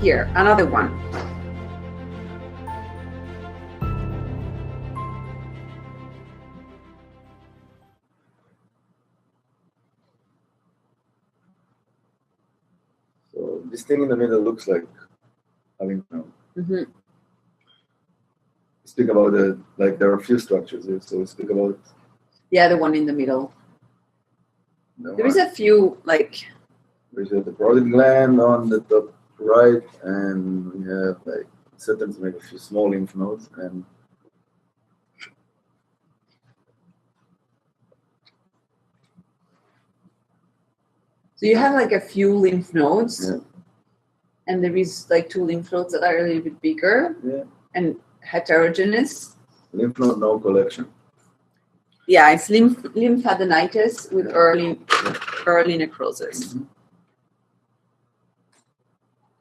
here, another one. So this thing in the middle looks like a lymph node. Mm-hmm. Speak about it, like there are a few structures here, so we speak about. Yeah, the one in the middle. There is a few, like. There's the parotid gland on the top right, and we have like sometimes make a few small lymph nodes, and so you have like a few lymph nodes, yeah. And there is like 2 lymph nodes that are a little bit bigger, Yeah. And heterogeneous. Lymph node no collection. Yeah, it's lymphadenitis with early necrosis. Mm-hmm.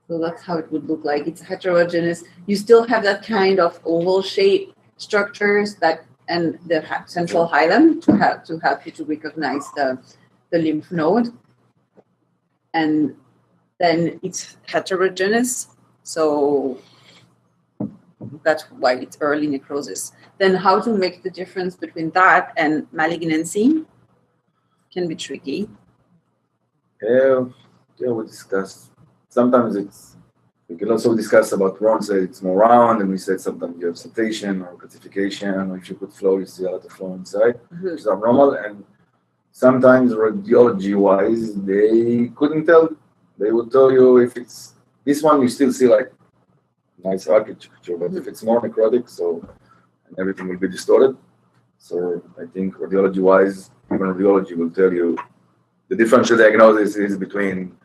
So that's how it would look like. It's heterogeneous. You still have that kind of oval shape structures that, and the central hilum to help you to recognize the lymph node. And then it's heterogeneous. So that's why it's early necrosis. Then how to make the difference between that and malignancy can be tricky. Yeah, we discuss. Sometimes we can also discuss about say it's more round, and we said sometimes you have siltation or calcification, or if you put flow, you see a lot of flow inside, which is abnormal. And sometimes radiology-wise, they couldn't tell. They would tell you if it's this one, you still see like nice architecture, but if it's more necrotic, so and everything will be distorted. So I think radiology-wise, even radiology will tell you the differential diagnosis is between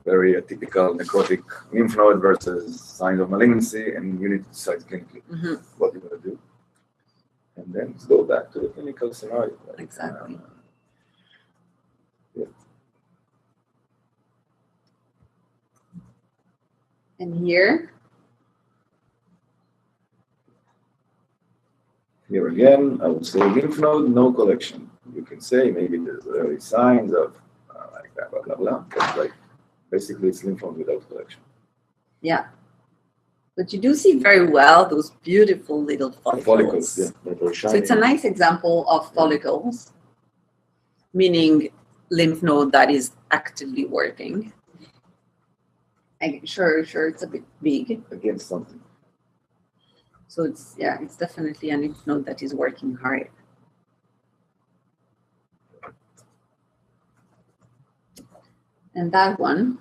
very atypical necrotic lymph node versus signs of malignancy, and you need to decide clinically what you're going to do. And then let's go back to the clinical scenario. Like, exactly. Yeah. And here again, I would say lymph node, no collection. You can say maybe there's early signs of like that, blah, blah, blah. But like, basically, it's lymph node without collection. Yeah. But you do see very well those beautiful little follicles. Follicles, yeah. They're shiny. So it's a nice example of follicles, meaning lymph node that is actively working. Sure, it's a bit big. Against something. So it's definitely a lymph node that is working hard. And that one.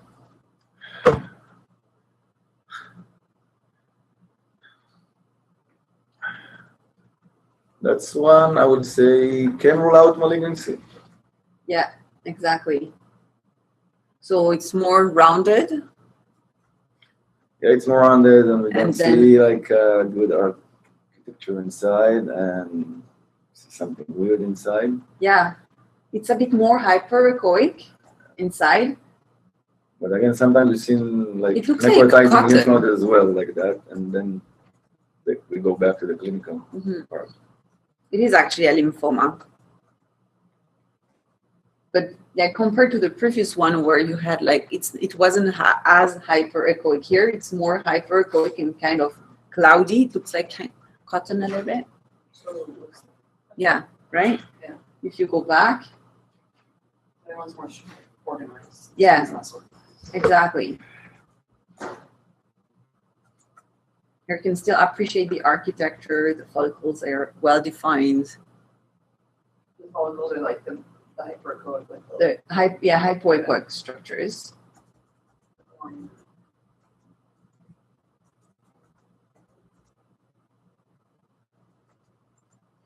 That's one I would say can rule out malignancy. Yeah, exactly. So it's more rounded. Yeah, it's more rounded, and we don't see like good architecture inside, and see something weird inside. Yeah, it's a bit more hyperechoic inside. But again, sometimes we've seen like necrotizing lymph node as well, like that, and then we go back to the clinical part. It is actually a lymphoma. But yeah, compared to the previous one where you had like it wasn't as hyperechoic. Here it's more hyperechoic and kind of cloudy. It looks like cotton a little bit. Yeah, right? Yeah. If you go back. That one's more organized. Yeah, exactly. You can still appreciate the architecture. The follicles are well defined. The follicles are like the hyperechoic. Hypoechoic structures.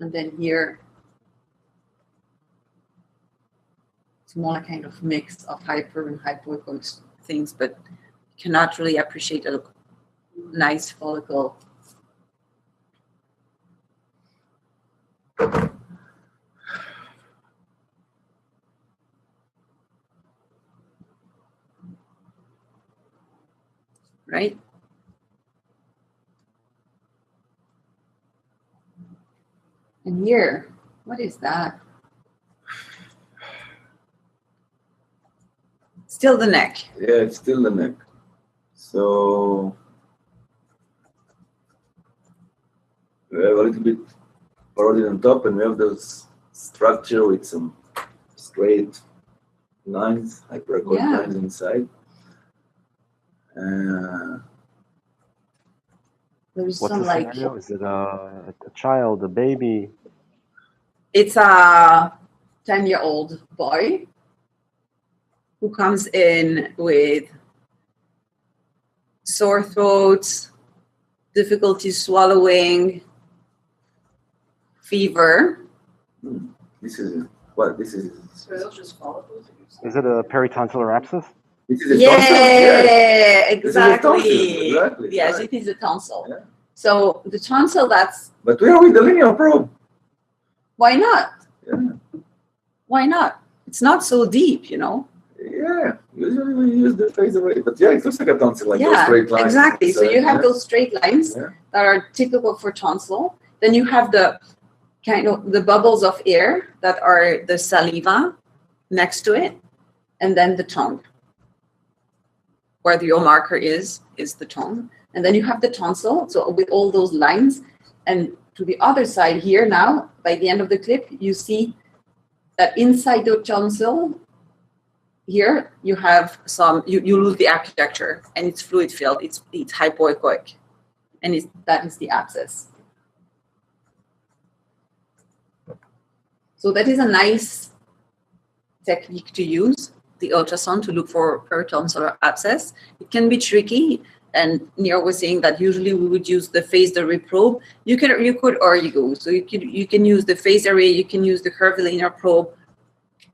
And then here, it's more kind of mix of hyper and hypoechoic things, but you cannot really appreciate a nice follicle. Right? And here, what is that? Still the neck. Yeah, it's still the neck. So we have a little bit parotid on top, and we have this structure with some straight lines, hyperechoic Yeah. lines inside. There is What's some the like scenario? Is it a child, a baby? it's a 10-year-old boy who comes in with sore throat, difficulty swallowing, fever. This is what this is. So those just follicles? Is it a peritonsillar abscess? This is a Yeah, tonsil? Yes. This is a tonsil, exactly. exactly, Yes, right. it is a tonsil. Yeah. So the tonsil, that's But we are with the linear probe. why not? Yeah. Why not? It's not so deep, you know. Yeah. Usually we use the phase array, but yeah, it looks like a tonsil, like those Yeah, straight lines. exactly. So inside, you have yeah. those straight lines Yeah. that are typical for tonsil. Then you have the kind of the bubbles of air that are the saliva next to it, and then the tongue. Where the your marker is the tongue. And then you have the tonsil, so with all those lines. And to the other side here now, by the end of the clip, you see that inside the tonsil, here you have some, you lose the architecture, and it's fluid filled, it's hypoechoic, and that is the abscess. So that is a nice technique to use, the ultrasound, to look for peritonsillar abscess. It can be tricky, and Nir was saying that usually we would use the phased array probe. You could argue, so you can use the phased array, you can use the curvilinear probe,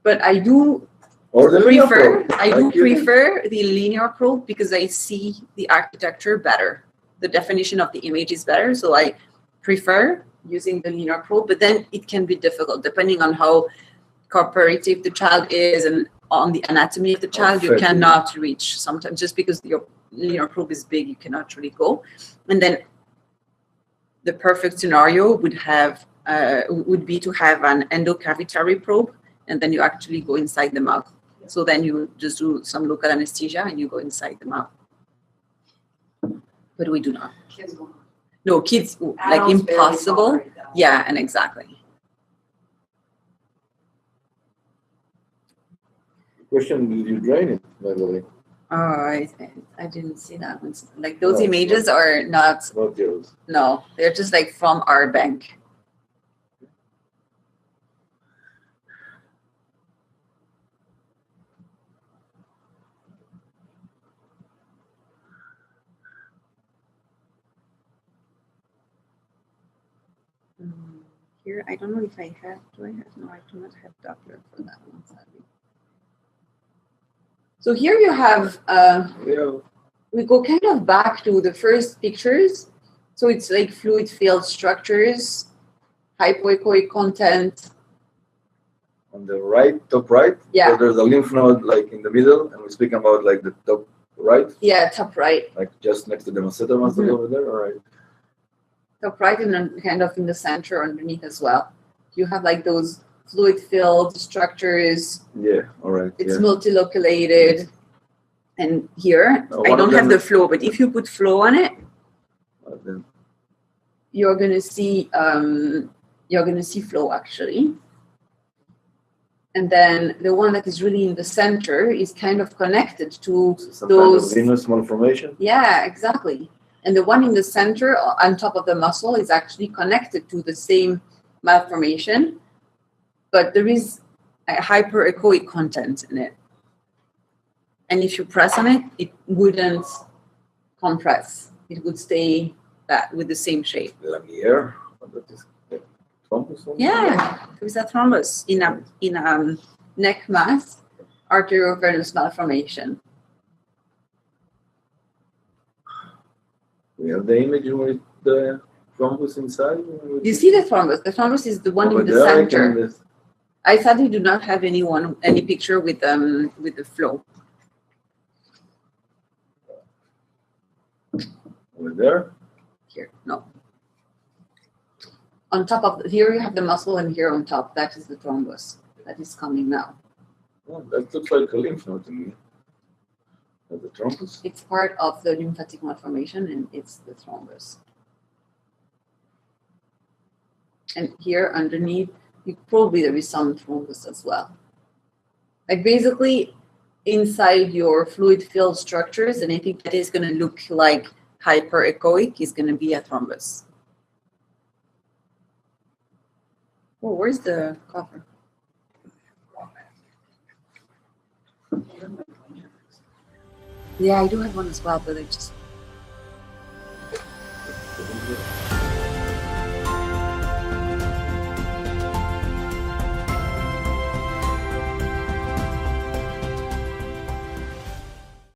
but I do Or the linear probe. prefer the linear probe because I see the architecture better. The definition of the image is better, so I prefer using the linear probe, but then it can be difficult depending on how cooperative the child is and on the anatomy of the child. You cannot reach sometimes, just because your linear probe is big, you cannot really go. And then the perfect scenario would be to have an endocavitary probe, and then you actually go inside the mouth. So then you just do some local anesthesia and you go inside the mouth. But we do not. Kids won't. No, kids, like Adults barely impossible. tolerate that. Yeah, and exactly. Question, did you drain it, by the way? Oh, I didn't see that one. Like those No, images are not, Not yours. no, they're just like from our bank. Here, I don't know if I have, do I have, no, I do not have Doppler for that one, sadly. So here you have, Yeah. we go kind of back to the first pictures. So it's like fluid filled structures, hypoechoic content. On the right, top right. Yeah. So there's a lymph node like in the middle, and we're speaking about like the top right, Yeah, top right. like just next to the masseter muscle Mhm. over there. All right. Top right, and then kind of in the center underneath as well. You have like those fluid filled structures. Yeah. All right. It's Yeah. multiloculated. And here, No, I one of don't have them- the flow, but if you put flow on it, Then you're gonna see flow actually. And then the one that is really in the center is kind of connected to some those. kind of venous malformation. Yeah, exactly. And the one in the center on top of the muscle is actually connected to the same malformation, but there is a hyperechoic content in it. And if you press on it, it wouldn't compress. It would stay that with the same shape. Lamier. That is thrombus. Yeah, there's a thrombus in a neck mass, arteriovenous malformation. We have the image with the thrombus inside. You see the thrombus? The thrombus is the one Over in the there, center. I sadly do not have any picture with the flow. Over there. Here, no. On top of here you have the muscle, and here on top that is the thrombus that is coming now. Oh, that looks like a lymph node to me. The thrombus? It's part of the lymphatic malformation, and it's the thrombus. And here underneath, probably there is some thrombus as well. Like basically, inside your fluid-filled structures, anything that is going to look like hyperechoic is going to be a thrombus. Oh, where's the cover? Yeah, I do have one as well, but I just